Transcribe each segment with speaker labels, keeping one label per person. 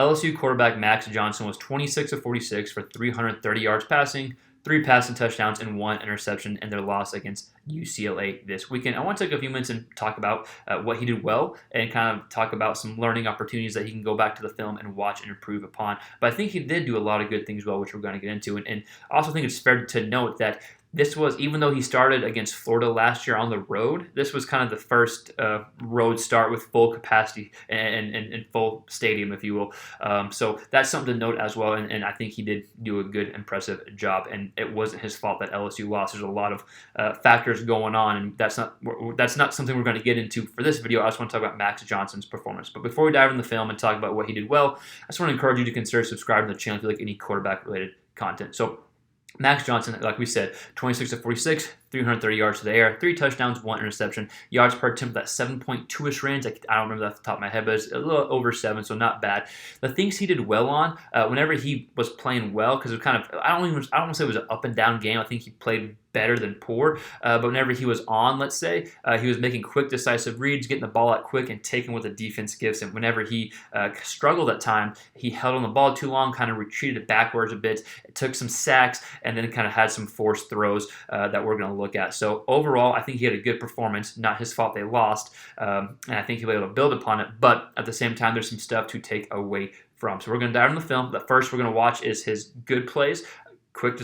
Speaker 1: LSU quarterback Max Johnson was 26 of 46 for 330 yards passing, 3 passing touchdowns, and 1 interception in their loss against UCLA this weekend. I want to take a few minutes and talk about what he did well and kind of talk about some learning opportunities that he can go back to the film and watch and improve upon. But I think he did do a lot of good things well, which we're going to get into. And I also think it's fair to note that this was, even though he started against Florida last year on the road, this was kind of the first road start with full capacity and full stadium, if you will. So that's something to note as well, and I think he did do a good, impressive job, and it wasn't his fault that LSU lost. There's a lot of factors going on, and that's not something we're going to get into for this video. I just want to talk about Max Johnson's performance. But before we dive into the film and talk about what he did well, I just want to encourage you to consider subscribing to the channel if you like any quarterback-related content. So Max Johnson, like we said, 26 of 46, 330 yards to the air, 3 touchdowns, 1 interception. Yards per attempt, that 7.2-ish range. I don't remember that off the top of my head, but it's a little over 7, so not bad. The things he did well on, whenever he was playing well, because it was kind of, I don't want to say it was an up and down game. I think he played better than poor, but whenever he was on, let's say, he was making quick, decisive reads, getting the ball out quick, and taking what the defense gives him. Whenever he struggled at time, he held on the ball too long, kind of retreated backwards a bit, took some sacks, and then kind of had some forced throws that we're going to look at. So overall, I think he had a good performance. Not his fault they lost, and I think he'll be able to build upon it, but at the same time, there's some stuff to take away from. So we're going to dive into the film. The first we're going to watch is his good plays. Quick,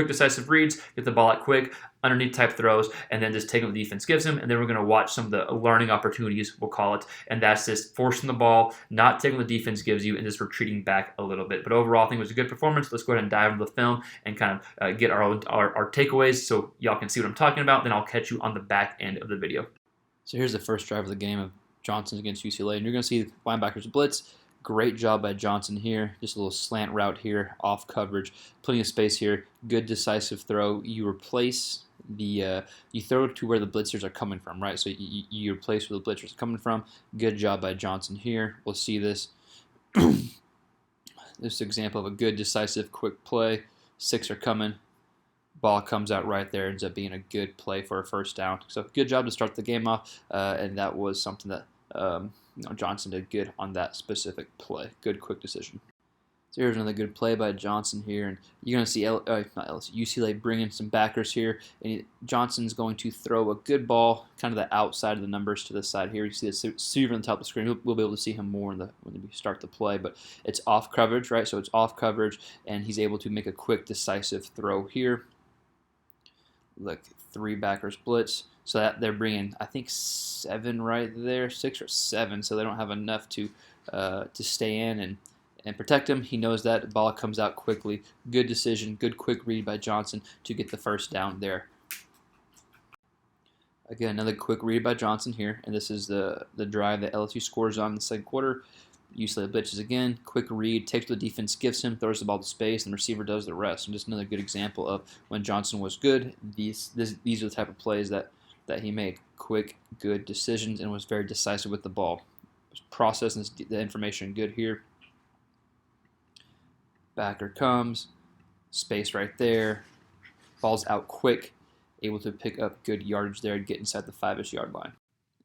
Speaker 1: decisive reads, get the ball out quick, underneath type throws, and then just take what the defense gives him. And then we're going to watch some of the learning opportunities, we'll call it, and that's just forcing the ball, not taking what the defense gives you, and just retreating back a little bit. But overall, I think it was a good performance. Let's go ahead and dive into the film and kind of get our takeaways so y'all can see what I'm talking about. Then I'll catch you on the back end of the video.
Speaker 2: So here's the first drive of the game of Johnson against UCLA, and you're going to see linebackers blitz. Great job by Johnson here. Just a little slant route here, off coverage. Plenty of space here. Good decisive throw. You replace the, you throw to where the blitzers are coming from, right? So you replace where the blitzers are coming from. Good job by Johnson here. We'll see this. This is an example of a good, decisive, quick play. 6 are coming. Ball comes out right there. Ends up being a good play for a first down. So good job to start the game off, and that was something that Johnson did good on that specific play. Good, quick decision. So here's another good play by Johnson here, and you're going to see UCLA bring in some backers here, and Johnson's going to throw a good ball, kind of the outside of the numbers to the side here. You see the receiver on the top of the screen. We'll be able to see him more when we start the play, but it's off coverage, right? So it's off coverage, and he's able to make a quick, decisive throw here. Look, 3 backers blitz. So that they're bringing, I think, 7 right there, 6 or 7. So they don't have enough to stay in and protect him. He knows that. The ball comes out quickly. Good decision, good quick read by Johnson to get the first down there. Again, another quick read by Johnson here, and this is the drive that LSU scores on in the second quarter. UCLA blitzes again, quick read, takes what the defense gives him, throws the ball to space, and the receiver does the rest. And just another good example of when Johnson was good. These are the type of plays that he made. Quick, good decisions, and was very decisive with the ball. Processing the information good here. Backer comes, space right there, ball's out quick, able to pick up good yardage there and get inside the 5-ish yard line.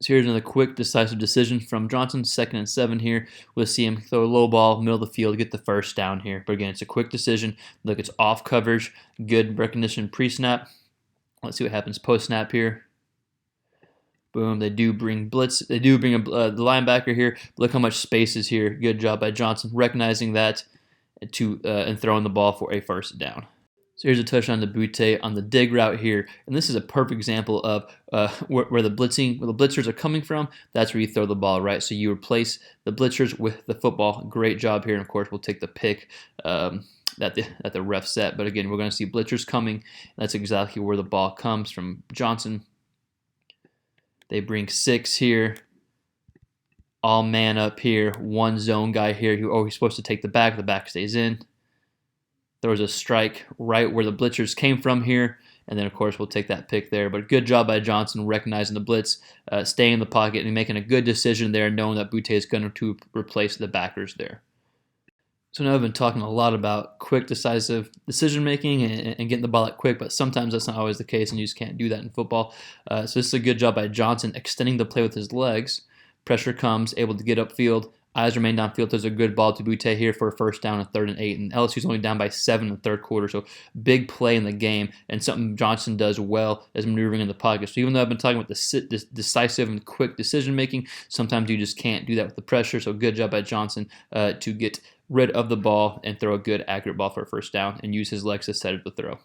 Speaker 2: So here's another quick, decisive decision from Johnson. 2nd and 7 here. We'll see him throw a low ball, middle of the field, get the first down here. But again, it's a quick decision. Look, it's off coverage, good recognition pre-snap. Let's see what happens post-snap here. Boom, they do bring blitz. They do bring the linebacker here. Look how much space is here. Good job by Johnson recognizing that and throwing the ball for a first down. So here's a touchdown to Butte on the dig route here, and this is a perfect example of where the blitzers are coming from. That's where you throw the ball, right? So you replace the blitzers with the football. Great job here, and of course we'll take the pick that the ref set. But again, we're going to see blitzers coming. That's exactly where the ball comes from Johnson. They bring 6 here. All man up here. 1 zone guy here. He's supposed to take the back. The back stays in. There was a strike right where the blitzers came from here. And then, of course, we'll take that pick there. But good job by Johnson recognizing the blitz, staying in the pocket, and making a good decision there, knowing that Butte is going to replace the backers there. So now I've been talking a lot about quick, decisive decision-making and getting the ball out quick, but sometimes that's not always the case, and you just can't do that in football. So this is a good job by Johnson, extending the play with his legs. Pressure comes, able to get upfield, Eyes remain downfield. There's a good ball to Butte here for a first down and 3rd and 8. And LSU's only down by 7 in the third quarter. So big play in the game. And something Johnson does well is maneuvering in the pocket. So even though I've been talking about the decisive and quick decision making, sometimes you just can't do that with the pressure. So good job by Johnson to get rid of the ball and throw a good, accurate ball for a first down and use his legs to set up the throw.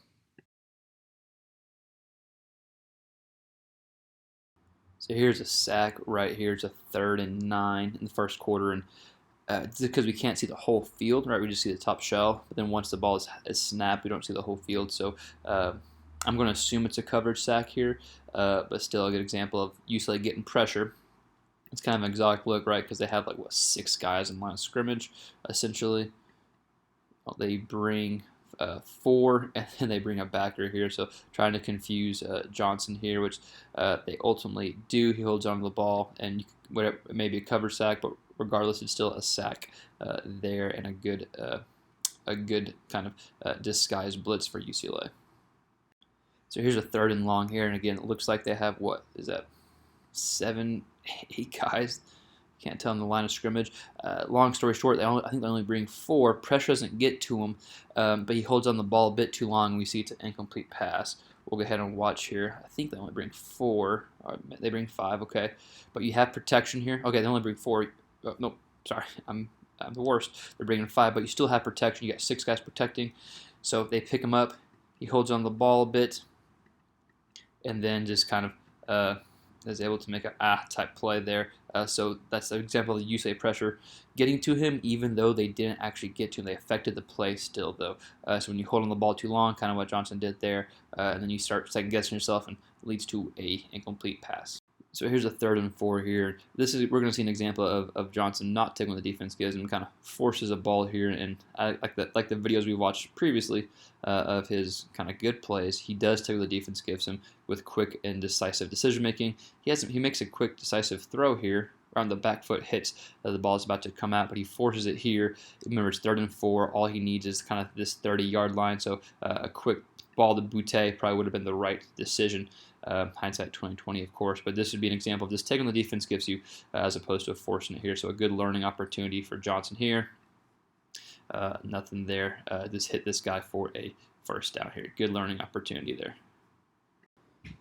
Speaker 2: So here's a sack right here. It's a 3rd and 9 in the first quarter, and because we can't see the whole field, right? We just see the top shell. But then once the ball is snapped, we don't see the whole field. So I'm going to assume it's a coverage sack here, but still a good example of UCLA getting pressure. It's kind of an exotic look, right? Because they have like 6 guys in line of scrimmage, essentially. Well, they bring 4, and then they bring a backer here, so trying to confuse Johnson here, which they ultimately do. He holds onto the ball, and whatever, it may be a cover sack, but regardless, it's still a sack there, and a good kind of disguised blitz for UCLA. So here's a 3rd and long here, and again, it looks like they have, what is that, 7, 8 guys. Can't tell in the line of scrimmage. Long story short, I think they only bring 4. Pressure doesn't get to him, but he holds on the ball a bit too long. We see it's an incomplete pass. We'll go ahead and watch here. I think they only bring 4. They bring 5, okay. But you have protection here. Okay, they only bring 4. Nope, sorry, I'm the worst. They're bringing 5, but you still have protection. You got 6 guys protecting. So they pick him up. He holds on the ball a bit, and then just kind of is able to make a type play there. So that's an example of the UCLA pressure getting to him, even though they didn't actually get to him. They affected the play still, though. So when you hold on the ball too long, kind of what Johnson did there, and then you start second-guessing yourself, and it leads to a incomplete pass. So here's a 3rd and 4 here. We're going to see an example of Johnson not taking what the defense gives him, kind of forces a ball here, and like the videos we watched previously of his kind of good plays, he does take what the defense gives him with quick and decisive decision making. He makes a quick decisive throw here. Around the back foot hits, the ball is about to come out, but he forces it here. Remember, it's 3rd and 4. All he needs is kind of this 30-yard line, so a quick ball to Butte probably would have been the right decision. Hindsight 2020, of course, but this would be an example of just taking the defense gives you as opposed to forcing it here. So a good learning opportunity for Johnson here. Nothing there. Just hit this guy for a first down here. Good learning opportunity there.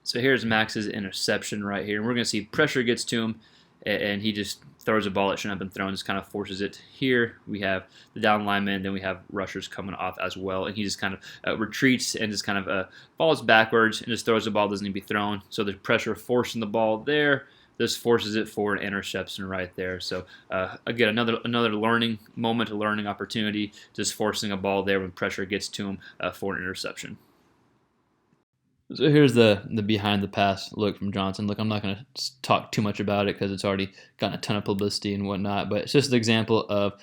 Speaker 2: So here's Max's interception right here. And we're going to see pressure gets to him, and he just throws a ball that shouldn't have been thrown, just kind of forces it. Here we have the down lineman, then we have rushers coming off as well, and he just kind of retreats and just kind of falls backwards and just throws the ball, doesn't need to be thrown. So the pressure forcing the ball there, this forces it for an interception right there. So again, another learning moment, a learning opportunity, just forcing a ball there when pressure gets to him for an interception. So here's the behind the pass look from Johnson. Look, I'm not going to talk too much about it because it's already gotten a ton of publicity and whatnot, but it's just an example of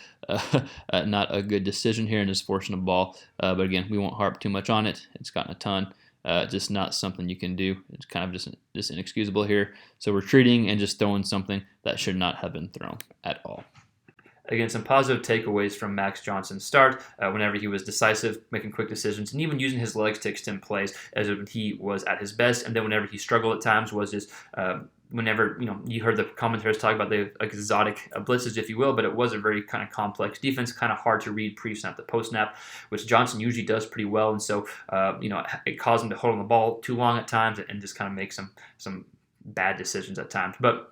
Speaker 2: not a good decision here and just forcing a ball. But again, we won't harp too much on it. It's gotten a ton. Just not something you can do. It's kind of just inexcusable here. So retreating and just throwing something that should not have been thrown at all.
Speaker 1: Again, some positive takeaways from Max Johnson's start whenever he was decisive, making quick decisions, and even using his legs to extend plays as when he was at his best. And then whenever he struggled at times was just whenever, you heard the commentators talk about the exotic blitzes, if you will, but it was a very kind of complex defense, kind of hard to read pre-snap to post-snap, which Johnson usually does pretty well. And so, it caused him to hold on the ball too long at times and just kind of make some bad decisions at times. But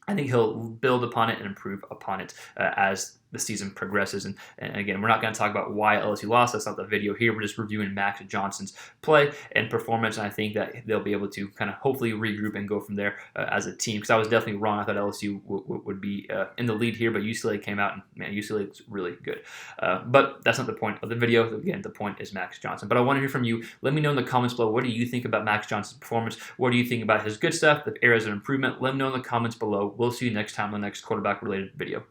Speaker 1: I think he'll build upon it and improve upon it as the season progresses. And again, we're not going to talk about why LSU lost. That's not the video here. We're just reviewing Max Johnson's play and performance. And I think that they'll be able to kind of hopefully regroup and go from there as a team. Because I was definitely wrong. I thought LSU would be in the lead here, but UCLA came out and, man, UCLA is really good. But that's not the point of the video. Again, the point is Max Johnson. But I want to hear from you. Let me know in the comments below. What do you think about Max Johnson's performance? What do you think about his good stuff, the areas of improvement? Let me know in the comments below. We'll see you next time on the next quarterback-related video.